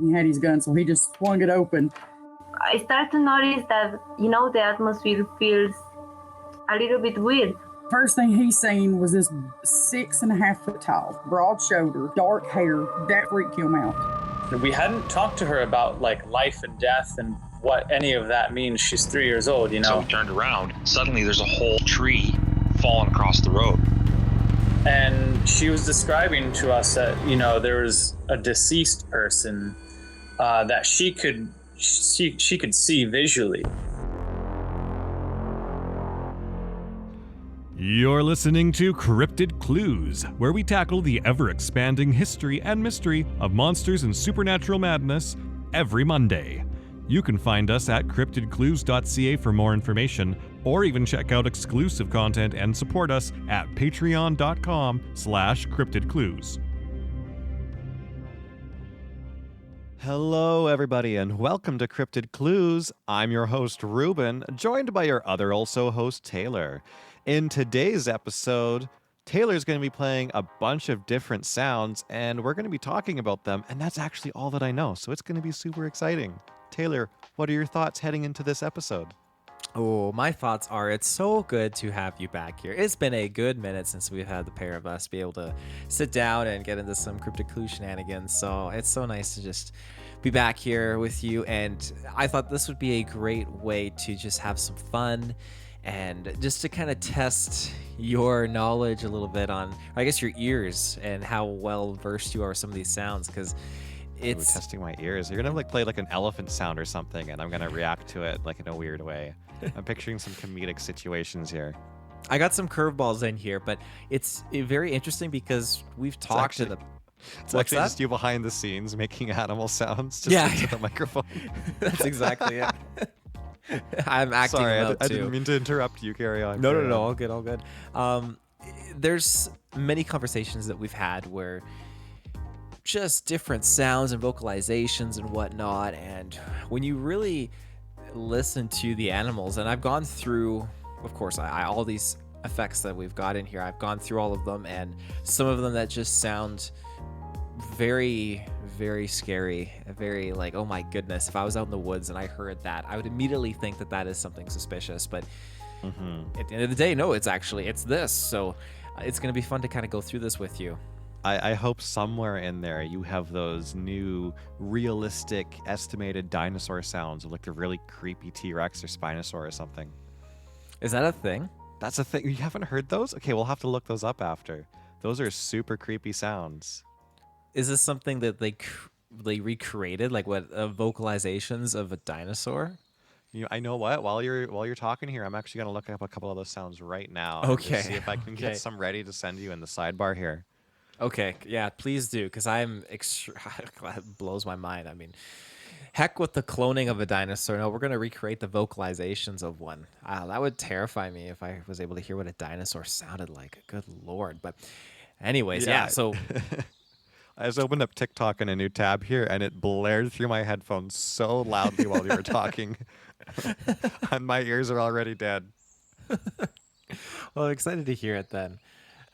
He had his gun, so he just swung it open. I start to notice that, the atmosphere feels a little bit weird. First thing he seen was this 6.5 foot tall, broad shoulder, dark hair. That freaked him out. We hadn't talked to her about like life and death and what any of that means. She's 3 years old, So we turned around. Suddenly there's a whole tree falling across the road. And she was describing to us that, there was a deceased person that she could see visually. You're listening to Cryptid Clues, where we tackle the ever-expanding history and mystery of monsters and supernatural madness every Monday. You can find us at CryptidClues.ca for more information, or even check out exclusive content and support us at patreon.com/CryptidClues. Hello, everybody, and welcome to Cryptid Clues. I'm your host, Reuben, joined by your other also host, Taylor. In today's episode, Taylor's going to be playing a bunch of different sounds, and we're going to be talking about them, and that's actually all that I know, so it's going to be super exciting. Taylor, what are your thoughts heading into this episode? Oh, my thoughts are it's so good to have you back here. It's been a good minute since we've had the pair of us be able to sit down and get into some Cryptid Clue shenanigans, so it's so nice to just be back here with you, and I thought this would be a great way to just have some fun and just to kind of test your knowledge a little bit on, I guess, your ears and how well versed you are with some of these sounds, because it's testing my ears. You're gonna play like an elephant sound or something, and I'm gonna react to it like in a weird way. I'm picturing some comedic situations here. I got some curveballs in here, but it's very interesting because we've talked to the. It's actually just you behind the scenes making animal sounds just into the microphone. That's exactly it. I'm acting. Sorry, I didn't mean to interrupt you. Carry on. No, all good, all good. There's many conversations that we've had where just different sounds and vocalizations and whatnot, and when you really listen to the animals, and I've gone through, of course, I all these effects that we've got in here, I've gone through all of them, and some of them that just sound very, very scary, very like, oh my goodness, if I was out in the woods and I heard that, I would immediately think that that is something suspicious, but at the end of the day, no, it's this, so it's going to be fun to kind of go through this with you. I hope somewhere in there you have those new realistic estimated dinosaur sounds, like the really creepy T-Rex or Spinosaur or something. Is that a thing? That's a thing. You haven't heard those? Okay, we'll have to look those up after. Those are super creepy sounds. Is this something that they recreated, like what vocalizations of a dinosaur? I know what. While you're talking here, I'm actually gonna look up a couple of those sounds right now. Okay. See if I can get some ready to send you in the sidebar here. Okay, yeah, please do, because I'm it blows my mind. I mean, heck with the cloning of a dinosaur. No, we're gonna recreate the vocalizations of one. That would terrify me if I was able to hear what a dinosaur sounded like. Good Lord. But anyways, yeah so I just opened up TikTok in a new tab here, and it blared through my headphones so loudly while you were talking. And my ears are already dead. Well, I'm excited to hear it then.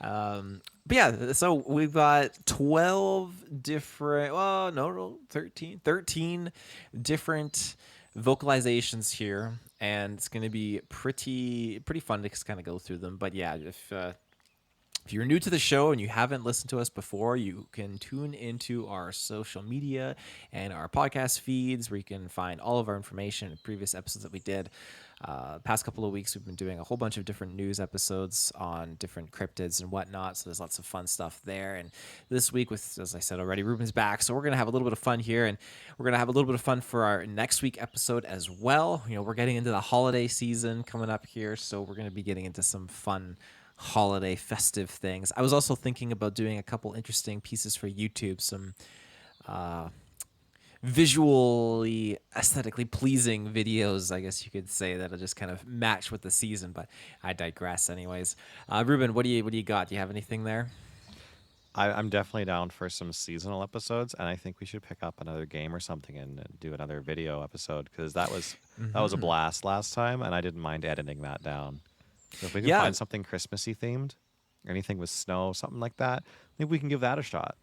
But yeah, so we've got 12 different, 13 different vocalizations here, and it's going to be pretty fun to just kind of go through them. But yeah, if you're new to the show and you haven't listened to us before, you can tune into our social media and our podcast feeds where you can find all of our information and previous episodes that we did. Past couple of weeks, we've been doing a whole bunch of different news episodes on different cryptids and whatnot, so there's lots of fun stuff there. And this week, with, as I said already, Reuben's back, so we're going to have a little bit of fun here, and we're going to have a little bit of fun for our next week episode as well. We're getting into the holiday season coming up here, so we're going to be getting into some fun holiday festive things. I was also thinking about doing a couple interesting pieces for YouTube, some visually, aesthetically pleasing videos, I guess you could say, that'll just kind of match with the season, but I digress anyways. Reuben, what do you got? Do you have anything there? I'm definitely down for some seasonal episodes, and I think we should pick up another game or something and do another video episode, because that was a blast last time, and I didn't mind editing that down. So if we can find something Christmassy themed, or anything with snow, something like that, maybe we can give that a shot.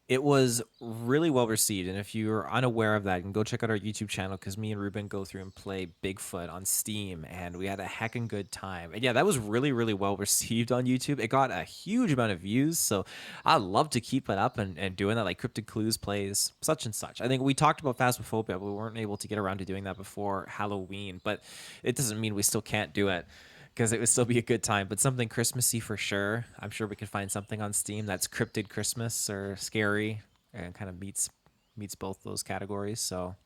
It was really well received, and if you're unaware of that, you can go check out our YouTube channel because me and Reuben go through and play Bigfoot on Steam, and we had a heckin' good time. And yeah, that was really, really well received on YouTube. It got a huge amount of views, so I'd love to keep it up and doing that, like Cryptid Clues plays such and such. I think we talked about Phasmophobia, but we weren't able to get around to doing that before Halloween, but it doesn't mean we still can't do it, because it would still be a good time, but something Christmassy for sure. I'm sure we could find something on Steam that's Cryptid Christmas or scary and kind of meets both those categories. So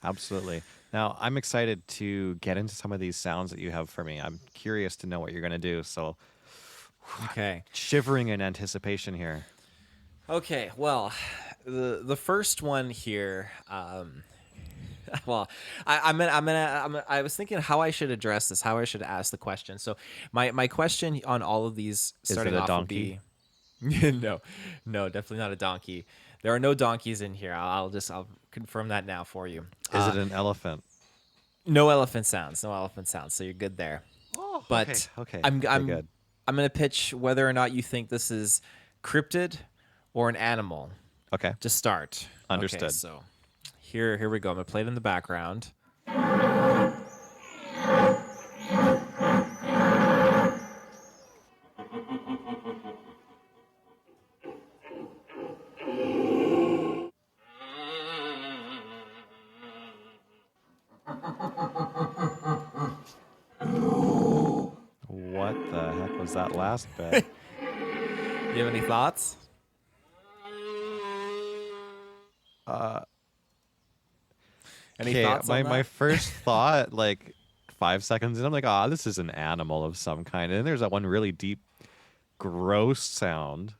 Absolutely. Now, I'm excited to get into some of these sounds that you have for me. I'm curious to know what you're going to do. So, okay, shivering in anticipation here. okay. Well, the first one here. Well, I was thinking how I should address this, how I should ask the question. So my question on all of these starting it a off donkey? would be no, definitely not a donkey. There are no donkeys in here. I'll confirm that now for you. Is it an elephant? No elephant sounds. So you're good there. Oh, But okay. I'm good. I'm gonna pitch whether or not you think this is cryptid or an animal Okay. to start. Understood. Okay, so here we go. I'm gonna play it in the background. What the heck was that last bit? Do you have any thoughts? Any Okay, thoughts on my that? first thought, like 5 seconds in, I'm like, this is an animal of some kind. And then there's that one really deep, gross sound.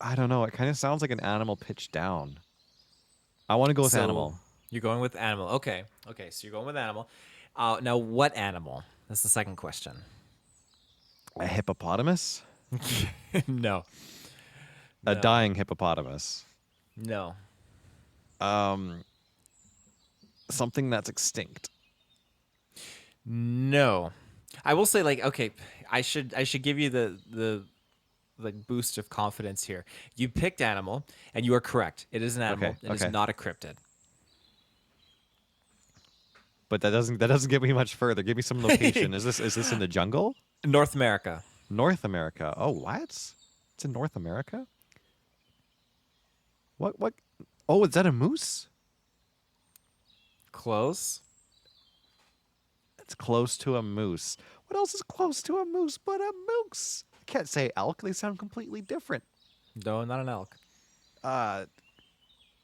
I don't know. It kind of sounds like an animal pitched down. I want to go with So, animal. You're going with animal. Okay. So you're going with animal. Now, what animal? That's the second question. A hippopotamus? No. A No. dying hippopotamus. No. Something that's extinct. No. I will say, like, okay, I should give you the boost of confidence here. You picked animal, and you are correct. It is an animal. Okay, It is okay. not a cryptid. But that doesn't get me much further. Give me some location. Is this in the jungle? North America. North America. Oh, what? It's in North America? What? Oh, is that a moose? Close. It's close to a moose. What else is close to a moose but a moose? I can't say elk. They sound completely different. No, not an elk.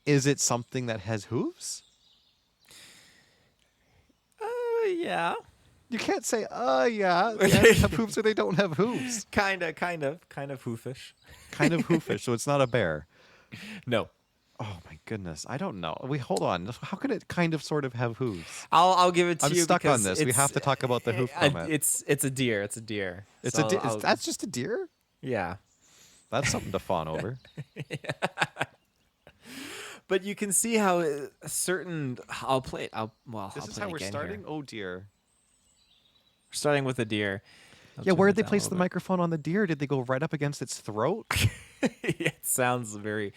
Is it something that has hooves? Yeah. You can't say, yeah. They either have hooves or they don't have hooves. Kind of hoofish. Kind of hoofish, so it's not a bear. No. Oh my goodness, I don't know. Hold on. How could it kind of sort of have hooves? I'll give it to I'm you. stuck on because this. We have to talk about the hoof comment. It's a deer. It's a deer. It's So a deer. I'll- That's just a deer? yeah. That's something to fawn over. But you can see how a certain. I'll play it. This is how we're starting? Oh dear. We're starting with a deer. I'll Yeah, turn where'd it they down a place the little microphone on the deer? Did they go right up against its throat? bit. It sounds very,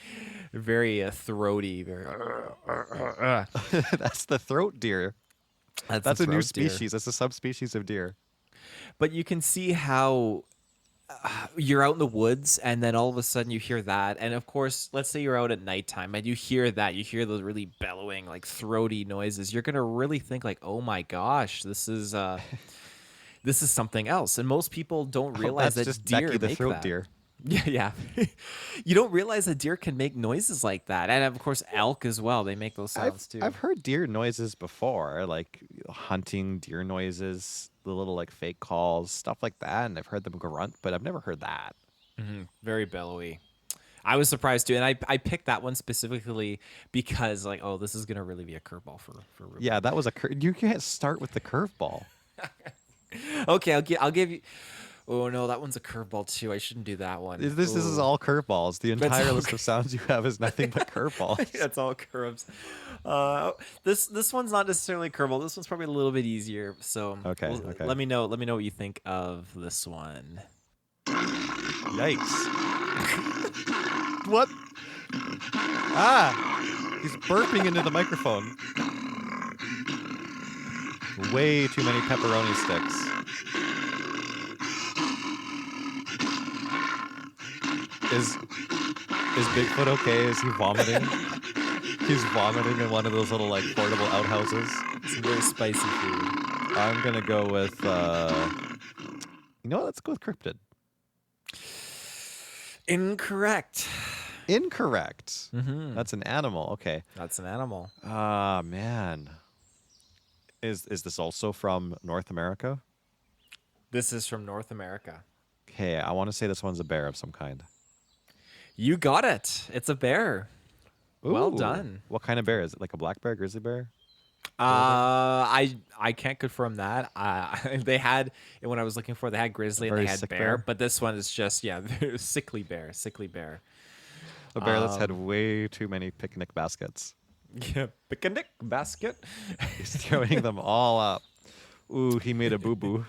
very throaty. Very. That's the throat deer. That's a new species. That's a subspecies of deer. But you can see how you're out in the woods, and then all of a sudden you hear that, and of course, let's say you're out at nighttime and you hear that, you hear those really bellowing, like throaty noises. You're gonna really think like, "Oh my gosh, this is something else." And most people don't realize That's that just deer Becky the make throat that. deer. Yeah. You don't realize that deer can make noises like that, and of course, elk as well. They make those sounds too. I've heard deer noises before, like hunting deer noises, the little like fake calls, stuff like that, and I've heard them grunt, but I've never heard that. Very bellowy. I was surprised too, and I picked that one specifically because like, oh, this is gonna really be a curveball for Reuben. Yeah, that was you can't start with the curveball. Okay, I'll give you. Oh no, that one's a curveball too. I shouldn't do that one. This is Ooh. all curveballs. The entire all list of sounds you have is nothing but curveballs. That's all curves. This one's not necessarily a curveball. This one's probably a little bit easier. So Okay, okay. Let me know what you think of this one. Yikes. What? Ah! He's burping into the microphone. Way too many pepperoni sticks. Is Bigfoot okay? Is he vomiting? He's vomiting in one of those little like portable outhouses. Some very spicy food. I'm gonna go with you know what? Let's go with Cryptid. Incorrect. Incorrect. Mm-hmm. That's an animal. Okay. That's an animal. Ah, man. Is this also from North America? This is from North America. Okay, I want to say this one's a bear of some kind. You got it. It's a bear. Well Ooh. done. What kind of bear is it? Like a black bear, grizzly bear? I can't confirm that. They had when I was looking for, they had grizzly and Very they had sick bear, bear? but this one is just sickly bear. A bear that's had way too many picnic baskets. Yeah, picnic basket. He's throwing them all up. Ooh, he made a boo-boo.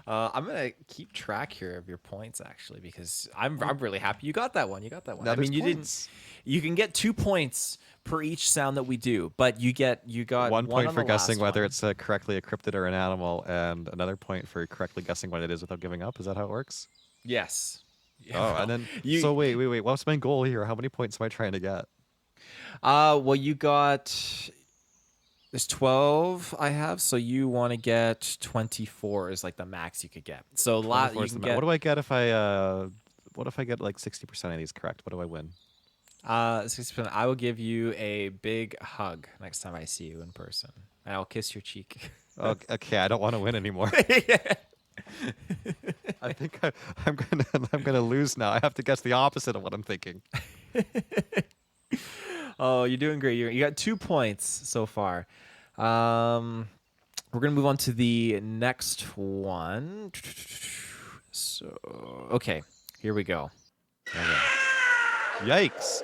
I'm gonna keep track here of your points actually because I'm really happy you got that one. You got that one. Now I mean, there's you points. didn't. You can get 2 points per each sound that we do, but you got 1 point on for the guessing last whether one. it's correctly a cryptid or an animal, and another point for correctly guessing what it is without giving up. Is that how it works? Yes. Oh, and then so wait. What's my goal here? How many points am I trying to get? Well, you got. There's 12 I have, so you want to get 24 is like the max you could get. So a lot. 24 You is the can ma- get, What do I get if I what if I get like 60% of these correct? What do I win? 60%. I will give you a big hug next time I see you in person, and I'll kiss your cheek. Okay, I don't want to win anymore. I think I'm gonna lose now. I have to guess the opposite of what I'm thinking. Oh, you're doing great. You got 2 points so far. We're gonna move on to the next one. So, okay, here we go. Okay. Yikes!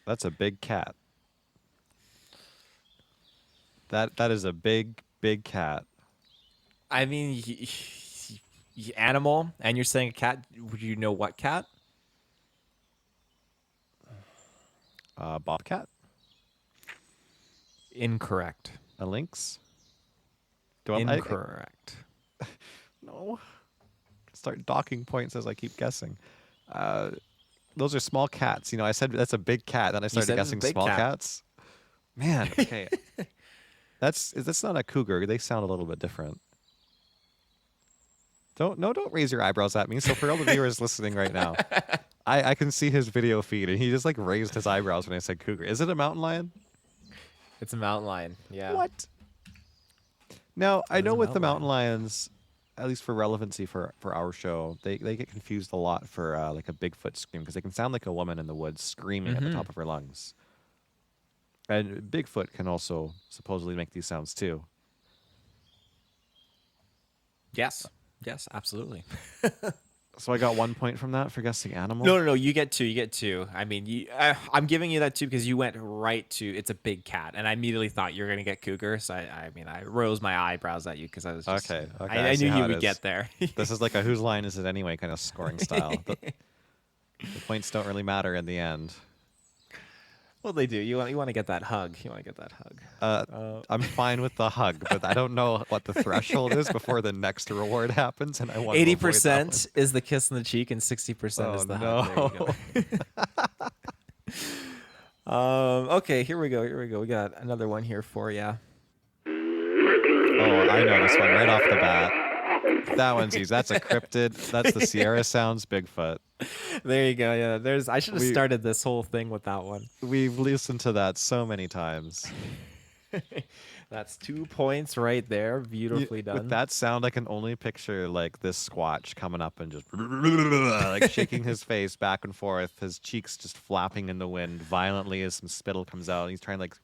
That's a big cat. That is a big cat. I mean, animal, and you're saying a cat. Would you know what cat? Bobcat? Incorrect. A lynx? Incorrect. No. Start docking points as I keep guessing. Those are small cats. You know, I said that's a big cat. Then I started said it's a guessing big small cat. cats. Man, okay. That's not a cougar. They sound a little bit different. Don't raise your eyebrows at me. So for all the viewers listening right now, I can see his video feed and he just like raised his eyebrows when I said cougar. Is it a mountain lion? It's a mountain lion. Yeah. What? Now I It is know a with the mountain mountain lions, at least for relevancy for our show, they get confused a lot for like a Bigfoot scream because they can sound like a woman in the woods screaming at the top of her lungs. And Bigfoot can also supposedly make these sounds too. Yes. Yes, absolutely. So I got 1 point from that for guessing animal. No. You get 2. You get 2. I mean, I'm giving you that 2 because you went right to it's a big cat, and I immediately thought you were gonna get cougar. So I rose my eyebrows at you because I was just, Okay, I see knew how you it would is. get there. This is like a whose line is it anyway kind of scoring style. The points don't really matter in the end. Well, they do. You want to get that hug. I'm fine with the hug, but I don't know what the threshold is before the next reward happens, and I want 80% is the kiss on the cheek, and 60% is the hug. There you go. Okay, here we go. We got another one here for you. Oh, I know this one right off the bat. That one's easy. That's a cryptid. That's the Sierra Sounds Bigfoot. There you go. Yeah, I should have started this whole thing with that one. We've listened to that so many times. That's 2 points right there. Beautifully done. With that sound, I can only picture like this Squatch coming up and just like shaking his face back and forth, his cheeks just flapping in the wind violently as some spittle comes out. He's trying like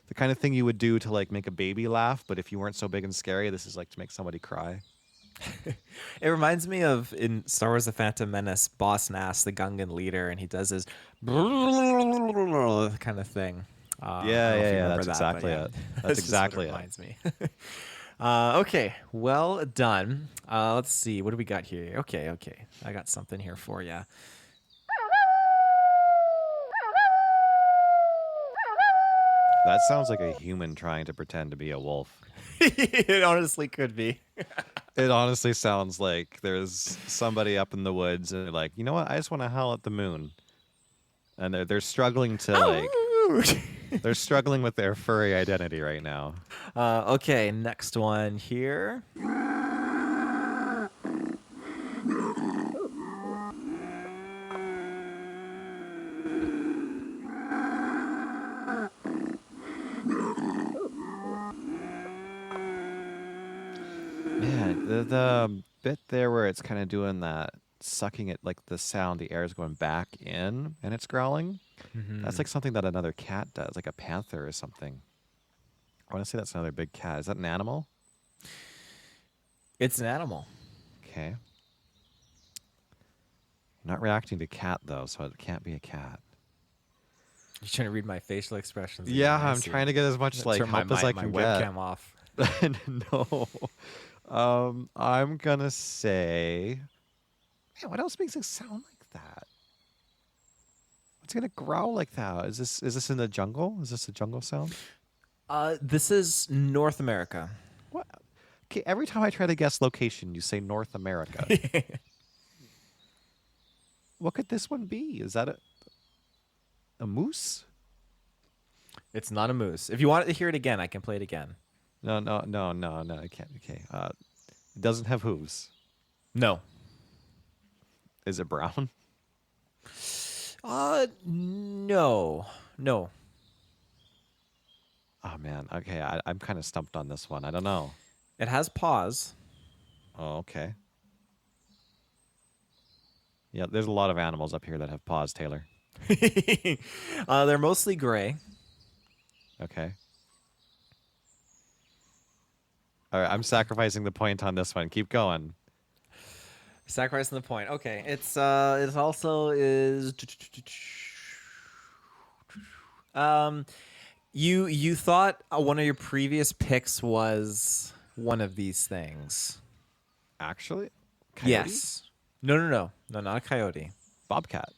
the kind of thing you would do to like make a baby laugh, but if you weren't so big and scary, this is like to make somebody cry. It reminds me of in Star Wars: The Phantom Menace, Boss Nass, the Gungan leader, and he does his kind of thing. Yeah, that's exactly it. That's exactly it. Reminds me. Okay, well done. Let's see. What do we got here? Okay. I got something here for you. That sounds like a human trying to pretend to be a wolf. It honestly could be. It honestly sounds like there's somebody up in the woods and they're like, you know what? I just want to howl at the moon. And they're struggling to like, they're struggling with their furry identity right now. Okay, next one here. Man, the bit there where it's kind of doing that, sucking it, like the sound, the air is going back in and it's growling. That's like something that another cat does, like a panther or something. I want to say that's another big cat. Is that an animal? It's an animal. Okay. I'm not reacting to cat though, so it can't be a cat. You trying to read my facial expressions? Yeah, again? I I'm see. trying to get as much like Turn help as I my can webcam get. off. No. I'm gonna say, man, what else makes it sound like that? What's gonna growl like that? Is this in the jungle? Is this a jungle sound? This is North America. What? Okay, every time I try to guess location, you say North America. What could this one be? Is that a moose? It's not a moose. If you want to hear it again, I can play it again. No, I can't. Okay. It doesn't have hooves. No. Is it brown? No. Oh man. Okay, I'm kind of stumped on this one. I don't know. It has paws. Oh, okay. Yeah, there's a lot of animals up here that have paws, Taylor. They're mostly gray. Okay. All right, I'm sacrificing the point on this one. Keep going. Sacrificing the point. Okay, it also is. You thought one of your previous picks was one of these things. Actually? Coyote? Yes. No, not a coyote. Bobcat.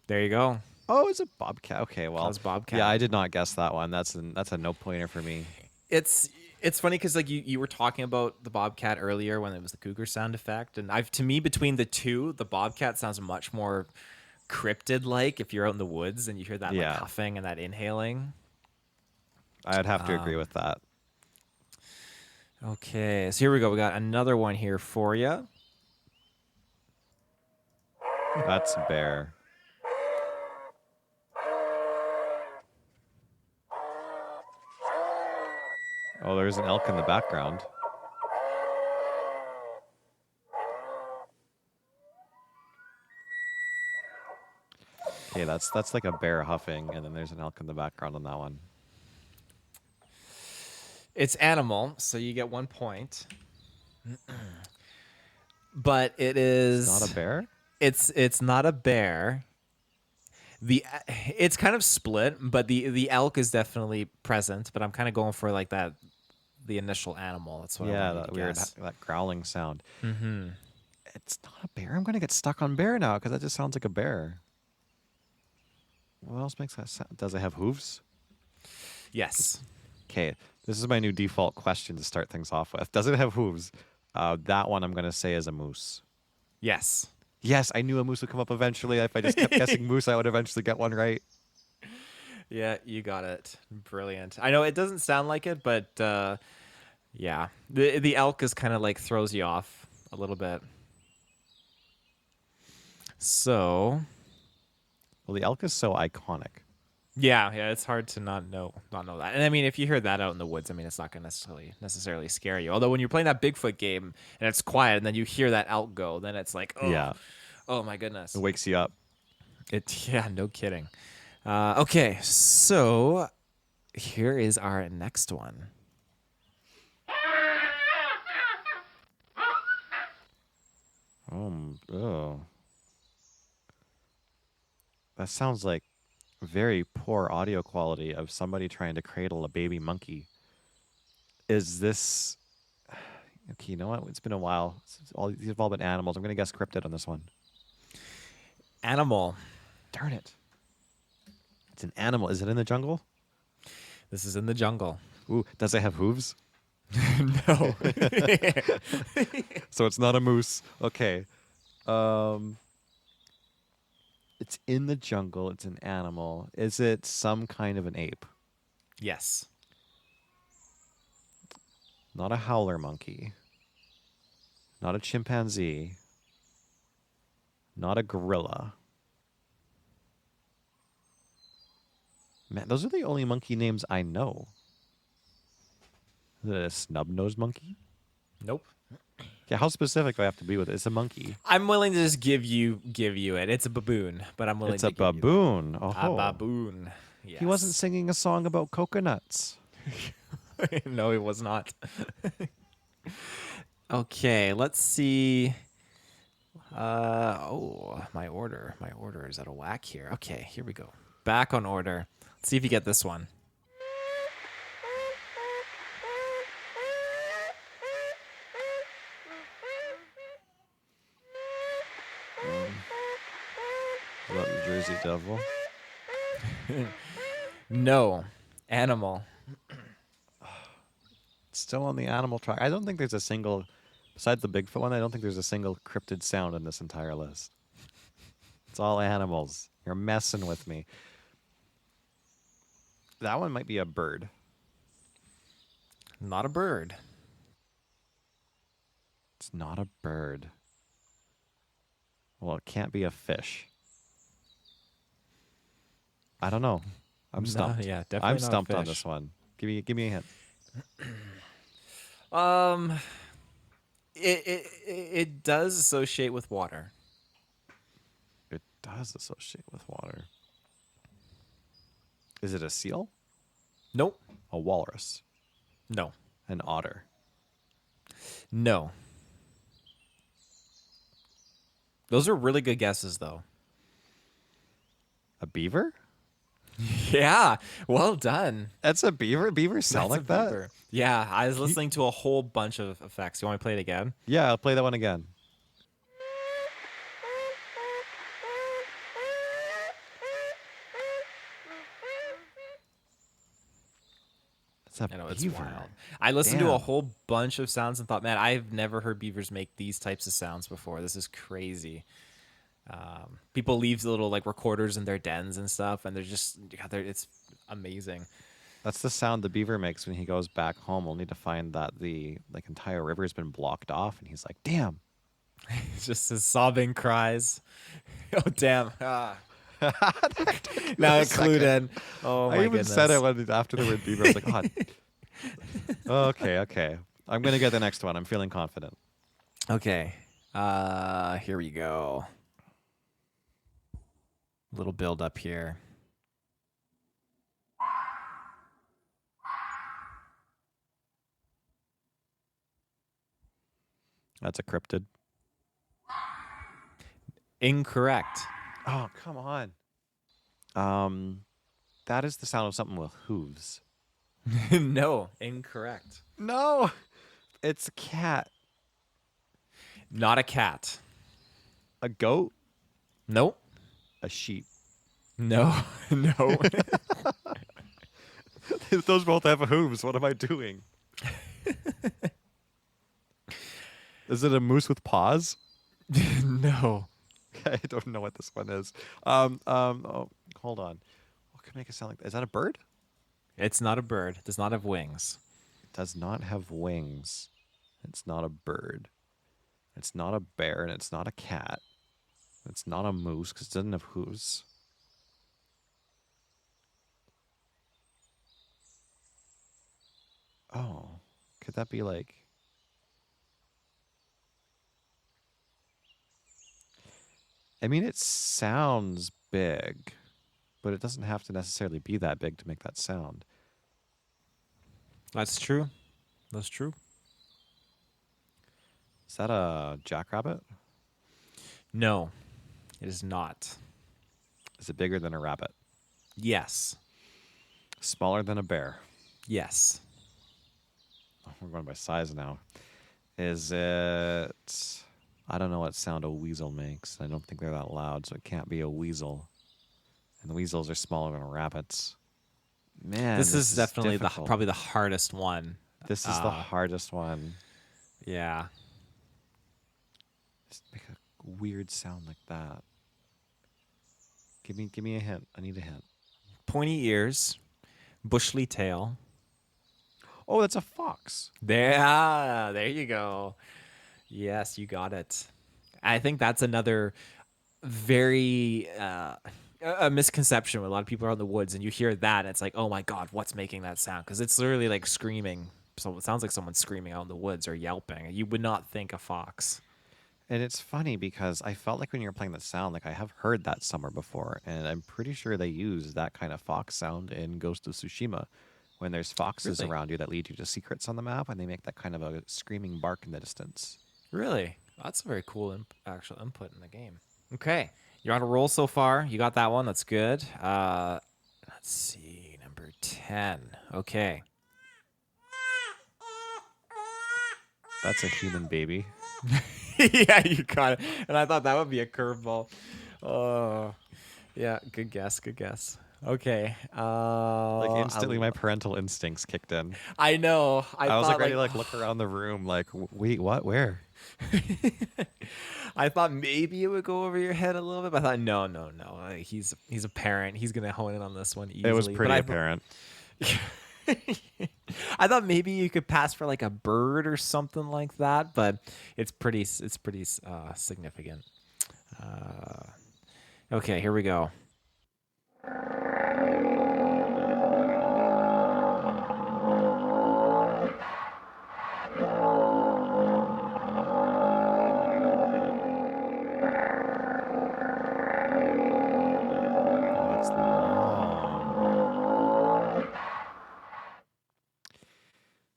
There you go. Oh, it's a bobcat. Okay, well, It's bobcat. yeah, I did not guess that one. That's a no pointer for me. It's funny because like you were talking about the bobcat earlier when it was the cougar sound effect, and to me between the two, the bobcat sounds much more cryptid like if you're out in the woods and you hear that like huffing and that inhaling. I'd have to agree with that. Okay, so here we go. We got another one here for you. That's a bear. Oh, there's an elk in the background. Okay, that's like a bear huffing, and then there's an elk in the background on that one. It's animal, so you get 1 point. But it is Not a bear? It's not a bear. It's kind of split, but the elk is definitely present. But I'm kind of going for like that, the initial animal. That's what I wanted that to weird, guess. that growling sound. Mm-hmm. It's not a bear. I'm gonna get stuck on bear now because that just sounds like a bear. What else makes that sound? Does it have hooves? Yes. Okay, this is my new default question to start things off with. Does it have hooves? That one I'm gonna say is a moose. Yes. Yes, I knew a moose would come up eventually. If I just kept guessing moose, I would eventually get one right. Yeah, you got it. Brilliant. I know it doesn't sound like it, but yeah, the elk is kind of like throws you off a little bit. So, Well, the elk is so iconic. yeah, it's hard to not know that. And I mean, if you hear that out in the woods, I mean, it's not going to necessarily scare you. Although when you're playing that Bigfoot game and it's quiet, and then you hear that elk go, then it's like, oh my goodness, It wakes you up. yeah, no kidding. Okay, so here is our next one. Oh. That sounds like very poor audio quality of somebody trying to cradle a baby monkey. Is this Okay, you know what? It's been a while. These have all been animals. I'm going to guess cryptid on this one. Animal. Darn it. It's an animal. Is it in the jungle? This is in the jungle. Ooh, does it have hooves? No. So it's not a moose. Okay. It's in the jungle. It's an animal. Is it some kind of an ape? Yes. Not a howler monkey. Not a chimpanzee. Not a gorilla. Man, those are the only monkey names I know. Is it a snub-nosed monkey? Nope. Yeah, how specific do I have to be with it? It's a monkey. I'm willing to just give you it. It's a baboon, but I'm willing It's to a give you baboon. Oh, a baboon. Yes. He wasn't singing a song about coconuts. No, he was not. Okay, let's see. My order is out of whack here. Okay, here we go. Back on order. Let's see if you get this one. Is that the Jersey Devil? No. Animal. Still on the animal track. I don't think there's a single, besides the Bigfoot one, I don't think there's a single cryptid sound in this entire list. It's all animals. You're messing with me. That one might be a bird. Not a bird. It's not a bird. Well, it can't be a fish. I don't know. I'm stumped. No, yeah, definitely I'm not a stumped on fish. this one. Give me a hint. It does associate with water. It does associate with water. Is it a seal? Nope. A walrus? No. An otter? No. Those are really good guesses, though. A beaver? Yeah. Well done. That's a beaver? Beavers sound That's like a that? beaver. Yeah, I was listening to a whole bunch of effects. You want me to play it again? Yeah, I'll play that one again. It's a I know, it's beaver. wild. I listened to a Damn. whole bunch of sounds and thought, man, I've never heard beavers make these types of sounds before. This is crazy. People leave little like recorders in their dens and stuff, and it's amazing. That's the sound the beaver makes when he goes back home, only to find that the entire river has been blocked off, and he's like, "Damn!" It's just his sobbing cries. Oh damn! Ah. Now it clued in. Oh my I even goodness. said it after the word beaver. I was like, "Oh, okay. I'm gonna get the next one. I'm feeling confident." Okay. Here we go. Little build up here. That's a cryptid. Incorrect. Oh, come on. That is the sound of something with hooves. No, incorrect. No, it's a cat. Not a cat. A goat. Nope. A sheep. No. No. If those both have hooves, what am I doing? Is it a moose with paws? No. I don't know what this one is. Oh, hold on. What could make it sound like that? Is that a bird? It's not a bird. It does not have wings. It does not have wings. It's not a bird. It's not a bear, and it's not a cat. It's not a moose because it doesn't have hooves. Oh, could that be like... I mean, it sounds big, but it doesn't have to necessarily be that big to make that sound. That's true. That's true. Is that a jackrabbit? No, it is not. Is it bigger than a rabbit? Yes. Smaller than a bear? Yes. Oh, we're going by size now. Is it? I don't know what sound a weasel makes. I don't think they're that loud, so it can't be a weasel. And weasels are smaller than rabbits. Man, This is definitely difficult. probably the hardest one. This is the hardest one. Yeah. Just make a weird sound like that. Give me a hint. I need a hint. Pointy ears, bushly tail. Oh, that's a fox. There you go. Yes, you got it. I think that's another very a misconception when a lot of people are in the woods and you hear that and it's like, oh my god, what's making that sound? Because it's literally like screaming. So it sounds like someone's screaming out in the woods or yelping. You would not think a fox. And it's funny because I felt like when you were playing that sound, like I have heard that somewhere before, and I'm pretty sure they use that kind of fox sound in Ghost of Tsushima when there's foxes Really? around you that lead you to secrets on the map, and they make that kind of a screaming bark in the distance. Really? That's a very cool actual input in the game. Okay. You're on a roll so far. You got that one. That's good. Let's see. Number 10. Okay. That's a human baby. Yeah, you got it. And I thought that would be a curveball. Oh, yeah. Good guess. Good guess. Okay. Like instantly, my parental instincts kicked in. I know. I was like ready to like look around the room, like, wait, what? Where? I thought maybe it would go over your head a little bit, but I thought no. He's a parent. He's gonna hone in on this one easily. It was pretty apparent. I thought maybe you could pass for like a bird or something like that, but it's pretty significant. Okay, here we go. That's long.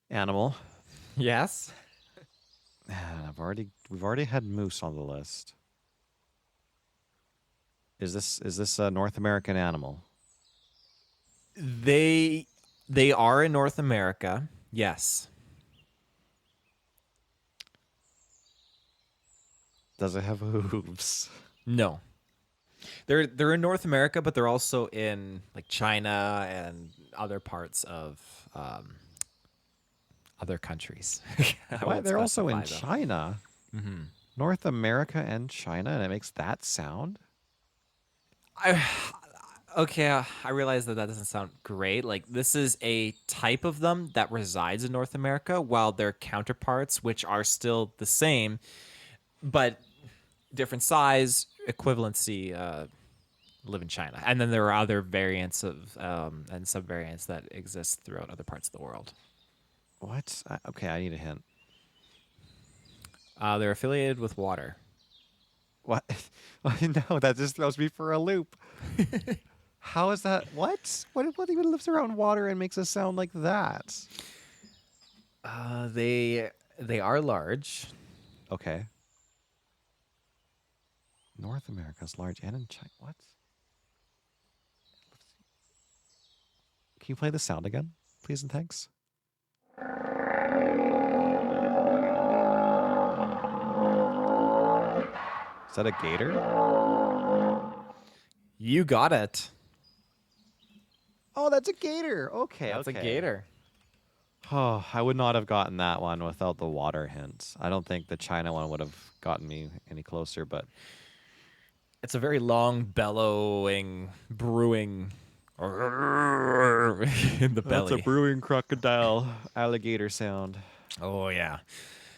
Animal. Yes. We've already had moose on the list. Is this a North American animal? They are in North America. Yes. Does it have hooves? No. They're in North America, but they're also in like China and other parts of other countries. What? They're also in specify, though. China. Mm-hmm. North America and China, and it makes that sound? Okay, I realize that doesn't sound great. Like, this is a type of them that resides in North America, while their counterparts, which are still the same, but different size, equivalency, live in China. And then there are other variants of and subvariants that exist throughout other parts of the world. What? Okay, I need a hint. They're affiliated with water. What? No, that just throws me for a loop. How is that? What? What even lives around water and makes a sound like that? They are large. Okay. North America's large and in China. What? Can you play the sound again, please and thanks? Is that a gator? You got it. Oh, that's a gator. Okay, That's okay. a gator. Oh, I would not have gotten that one without the water hint. I don't think the China one would have gotten me any closer, but It's a very long, bellowing, brewing in the belly. that's a brewing crocodile alligator sound. Oh, yeah.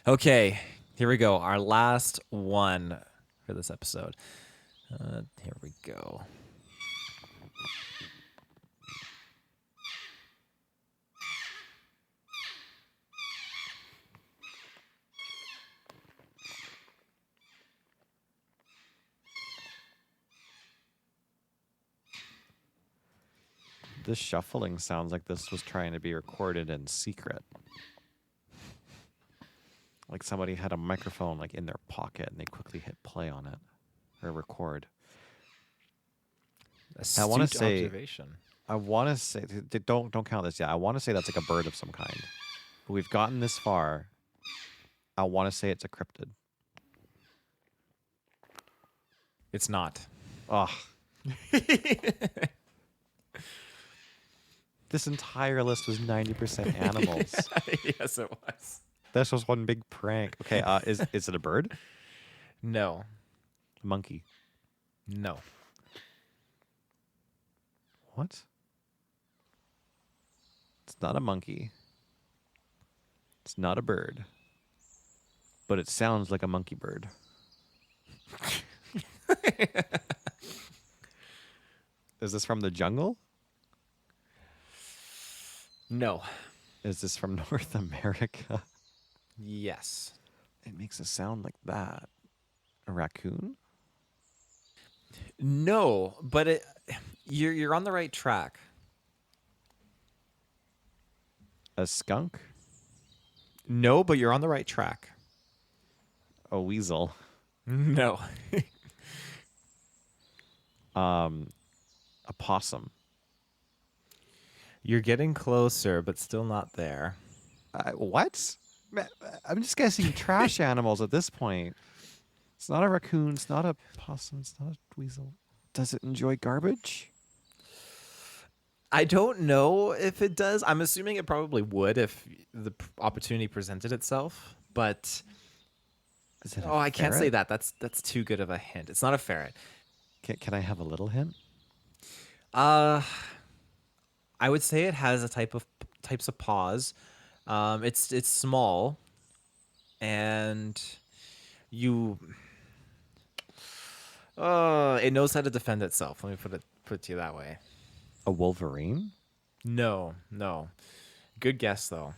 Okay, here we go. Our last one for this episode. Here we go. This shuffling sounds like this was trying to be recorded in secret. Like somebody had a microphone like in their pocket and they quickly hit play on it or record. I want to say observation. I want to say don't count this yet. I want to say that's like a bird of some kind. But we've gotten this far I want to say it's a cryptid. It's not. Ugh. This entire list was 90% animals. Yes, it was. This was one big prank. Okay, is it a bird? No. A monkey? No. What? It's not a monkey. It's not a bird. But it sounds like a monkey bird. Is this from the jungle? No. Is this from North America? Yes. It makes a sound like that. A raccoon? No, but you're on the right track. A skunk? No, but you're on the right track. A weasel? No. A possum? You're getting closer, but still not there. What? I'm just guessing trash animals at this point. It's not a raccoon. It's not a possum. It's not a weasel. Does it enjoy garbage? I don't know if it does. I'm assuming it probably would if the opportunity presented itself. But Is it a I can't say ferret? that. That's too good of a hint. It's not a ferret. Can I have a little hint? I would say it has a types of paws. It's small, and it knows how to defend itself. Let me put it to you that way. A wolverine? No. Good guess though.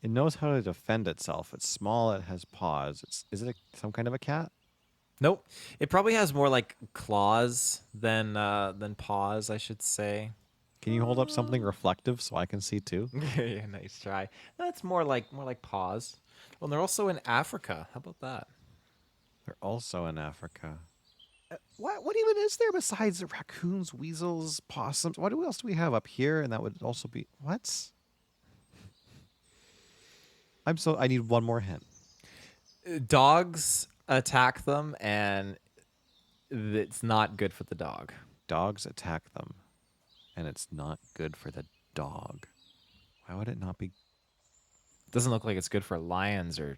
It knows how to defend itself. It's small. It has paws. Is it some kind of a cat? Nope. It probably has more like claws than paws, I should say. Can you hold up something reflective so I can see too? Yeah, nice try. That's more like paws. Well, they're also in Africa. How about that? They're also in Africa. What even is there besides the raccoons, weasels, possums? What else do we have up here? And that would also be what? I need one more hint. Dogs attack them, and it's not good for the dog. Dogs attack them, and it's not good for the dog. Why would it not be? Doesn't look like it's good for lions or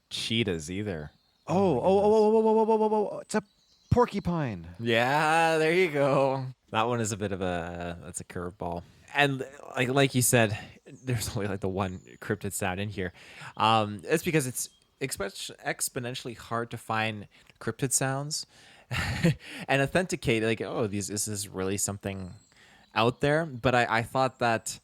cheetahs either. Oh! It's a porcupine. Yeah, there you go. That one is a bit of that's a curveball. And like you said, there's only like the one cryptid sound in here. It's because it's exponentially hard to find cryptid sounds and authenticate. Like, is this really something out there? But I thought that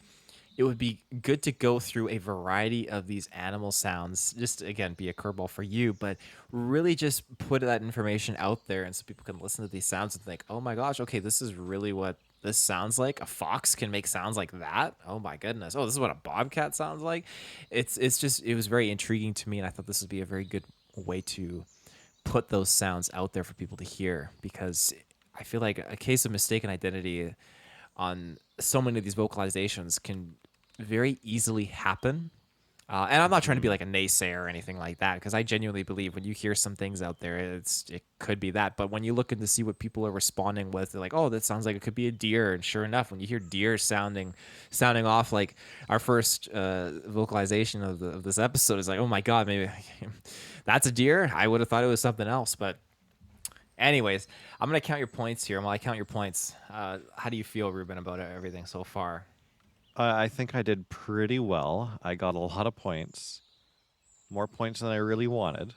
it would be good to go through a variety of these animal sounds, just again be a curveball for you, but really just put that information out there, and so people can listen to these sounds and think, oh my gosh, okay, this is really what this sounds like. A fox can make sounds like that. Oh my goodness. Oh, this is what a bobcat sounds like. It was very intriguing to me, and I thought this would be a very good way to put those sounds out there for people to hear, because I feel like a case of mistaken identity on so many of these vocalizations can very easily happen. And I'm not trying to be like a naysayer or anything like that, because I genuinely believe when you hear some things out there, it could be that. But when you look in to see what people are responding with, they're like, oh, that sounds like it could be a deer. And sure enough, when you hear deer sounding off, like our first vocalization of this episode is like, oh my God, maybe that's a deer. I would have thought it was something else. But anyways, I'm going to count your points here. While I count your points, how do you feel, Reuben, about everything so far? I think I did pretty well. I got a lot of points. More points than I really wanted.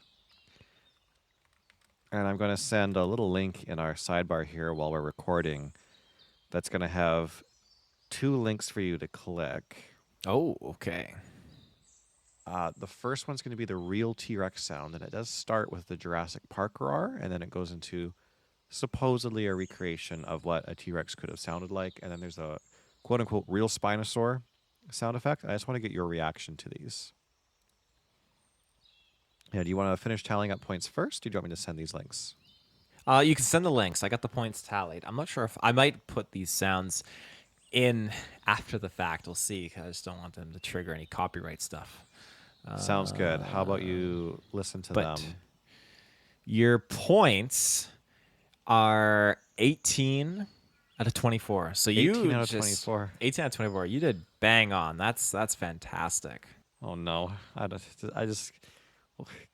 And I'm going to send a little link in our sidebar here while we're recording that's going to have 2 links for you to click. Oh, okay. The first one's going to be the real T-Rex sound, and it does start with the Jurassic Park roar, and then it goes into supposedly a recreation of what a T-Rex could have sounded like, and then there's a quote-unquote real Spinosaur sound effect. I just want to get your reaction to these. Yeah, do you want to finish tallying up points first, or do you want me to send these links? You can send the links. I got the points tallied. I'm not sure if I might put these sounds in after the fact. We'll see, 'cause I just don't want them to trigger any copyright stuff. Sounds good. How about you listen to but them? your points are 18 out of 24. So you 18 out of just 24. 18 out of 24. You did bang on. That's fantastic. Oh no, I just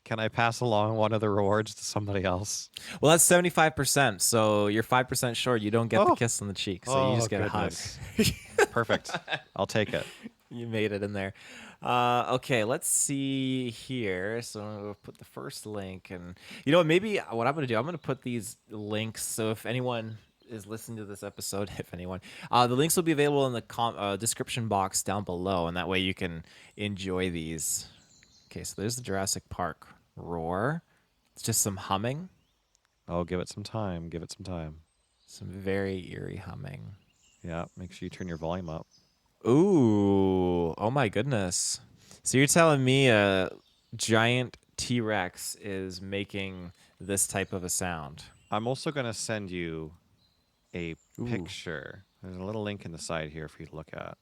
can I pass along one of the rewards to somebody else? Well, that's 75%. So you're 5% short. You don't get the kiss on the cheek. So you just get goodness. a hug. Perfect. I'll take it. You made it in there. Okay, let's see here. So I'm going to put the first link. And you know what? Maybe what I'm going to do, I'm going to put these links. So if anyone is listening to this episode, if anyone, the links will be available in the description box down below. And that way you can enjoy these. Okay, so there's the Jurassic Park roar. It's just some humming. Oh, give it some time. Give it some time. Some very eerie humming. Yeah, make sure you turn your volume up. Ooh, oh my goodness. So you're telling me a giant T-Rex is making this type of a sound? I'm also going to send you a Ooh. picture. There's a little link in the side here for you to look at.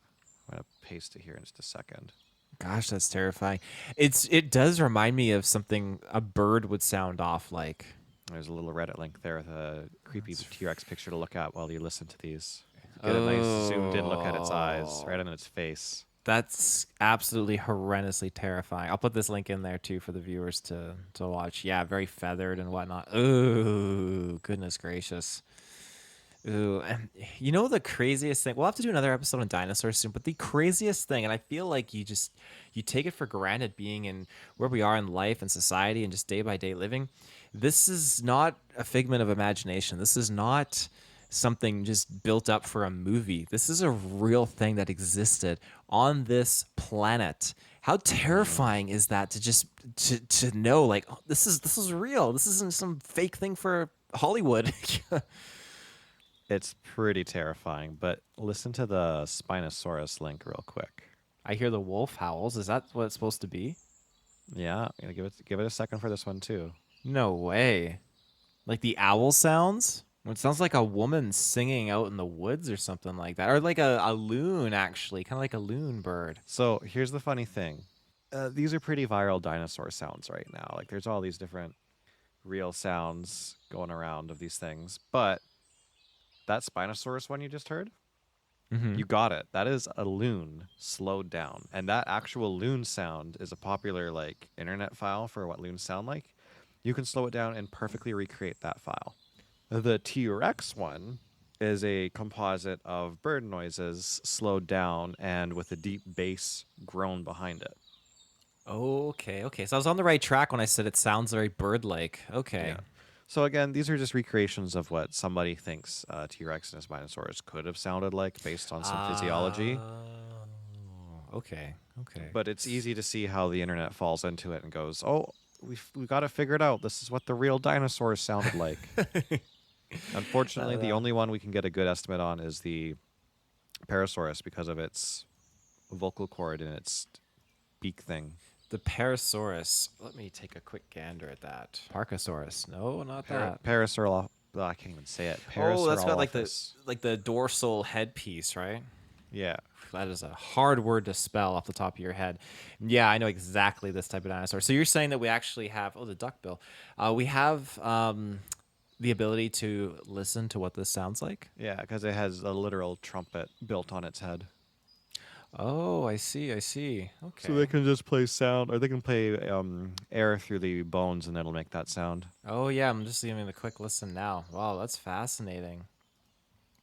I'm going to paste it here in just a second. Gosh, that's terrifying. It does remind me of something a bird would sound off like. There's a little Reddit link there with a creepy T-Rex picture to look at while you listen to these. Get a nice zoomed in look at its eyes, right in its face. That's absolutely horrendously terrifying. I'll put this link in there too for the viewers to watch. Yeah, very feathered and whatnot. Ooh, goodness gracious. Ooh, and you know the craziest thing? We'll have to do another episode on dinosaurs soon, but the craziest thing, and I feel like you take it for granted being in where we are in life and society and just day by day living. This is not a figment of imagination. This is not something just built up for a movie. This is a real thing that existed on this planet. How terrifying is that to just to know like, oh, this is real. This isn't some fake thing for Hollywood. It's pretty terrifying, but listen to the Spinosaurus link real quick. I hear the wolf howls. Is that what it's supposed to be? Yeah, I'm gonna give it a second for this one too. No way. Like the owl sounds? It sounds like a woman singing out in the woods or something like that. Or like a loon, actually. Kind of like a loon bird. So here's the funny thing. These are pretty viral dinosaur sounds right now. Like there's all these different real sounds going around of these things. But that Spinosaurus one you just heard, you got it. That is a loon slowed down. And that actual loon sound is a popular like internet file for what loons sound like. You can slow it down and perfectly recreate that file. The T-Rex one is a composite of bird noises slowed down and with a deep bass groan behind it. Okay. So I was on the right track when I said it sounds very bird-like. Okay. Yeah. So again, these are just recreations of what somebody thinks T-Rex and a Spinosaurus could have sounded like based on some physiology. Okay. But it's easy to see how the internet falls into it and goes, oh, we've got it figured out. This is what the real dinosaurs sounded like. Unfortunately, the only one we can get a good estimate on is the Parasaurus because of its vocal cord and its beak thing. The Parasaurus. Let me take a quick gander at that. Parkasaurus. No, not that. Parasaurolophus. I can't even say it. Oh, that's got Parasaurolophus. like the dorsal headpiece, right? Yeah. That is a hard word to spell off the top of your head. Yeah, I know exactly this type of dinosaur. So you're saying that we actually have the duckbill. We have the ability to listen to what this sounds like. Yeah, because it has a literal trumpet built on its head. Oh, I see. Okay. So they can just play sound, or they can play air through the bones, and it'll make that sound. Oh, yeah. I'm just giving a quick listen now. Wow, that's fascinating.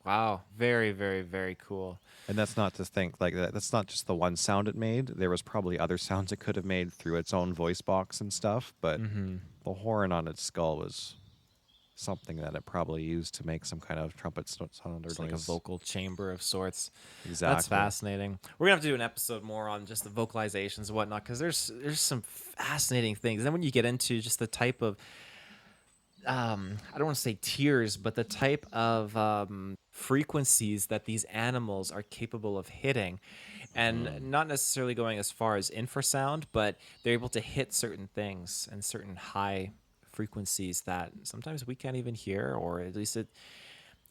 Wow, very, very, very cool. And that's not to think like that. That's not just the one sound it made. There was probably other sounds it could have made through its own voice box and stuff. But the horn on its skull was something that it probably used to make some kind of trumpet sound or It's noise. like a vocal chamber of sorts. Exactly. That's fascinating. We're gonna have to do an episode more on just the vocalizations and whatnot because there's some fascinating things. Then when you get into just the type of I don't want to say tiers, but the type of frequencies that these animals are capable of hitting, and not necessarily going as far as infrasound, but they're able to hit certain things and certain high frequencies that sometimes we can't even hear, or at least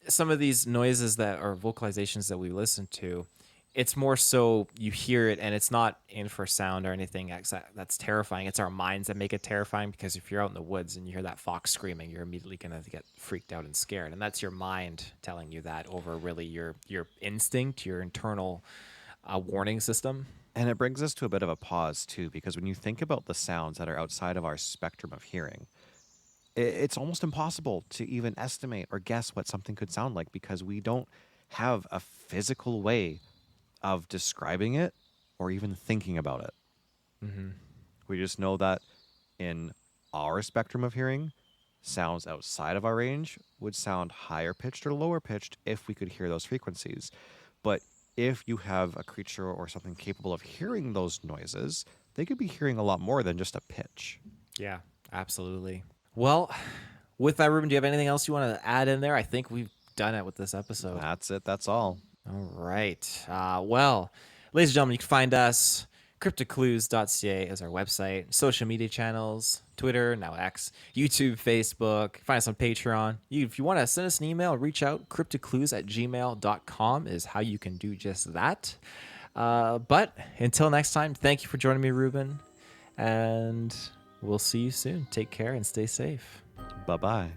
some of these noises that are vocalizations that we listen to, it's more so you hear it and it's not infrasound or anything that's terrifying. It's our minds that make it terrifying, because if you're out in the woods and you hear that fox screaming, you're immediately going to get freaked out and scared. And that's your mind telling you that over really your instinct, your internal warning system. And it brings us to a bit of a pause, too, because when you think about the sounds that are outside of our spectrum of hearing, it's almost impossible to even estimate or guess what something could sound like, because we don't have a physical way of describing it or even thinking about it. Mm-hmm. We just know that in our spectrum of hearing, sounds outside of our range would sound higher pitched or lower pitched if we could hear those frequencies. But if you have a creature or something capable of hearing those noises, they could be hearing a lot more than just a pitch. Yeah, absolutely. Well, with that, Reuben, do you have anything else you want to add in there? I think we've done it with this episode. That's it. That's all. All right. Well, ladies and gentlemen, you can find us. CryptidClues.ca is our website. Social media channels, Twitter, now X, YouTube, Facebook. Find us on Patreon. If you want to send us an email, reach out. CryptidClues@gmail.com is how you can do just that. But until next time, thank you for joining me, Reuben. And we'll see you soon. Take care and stay safe. Bye-bye.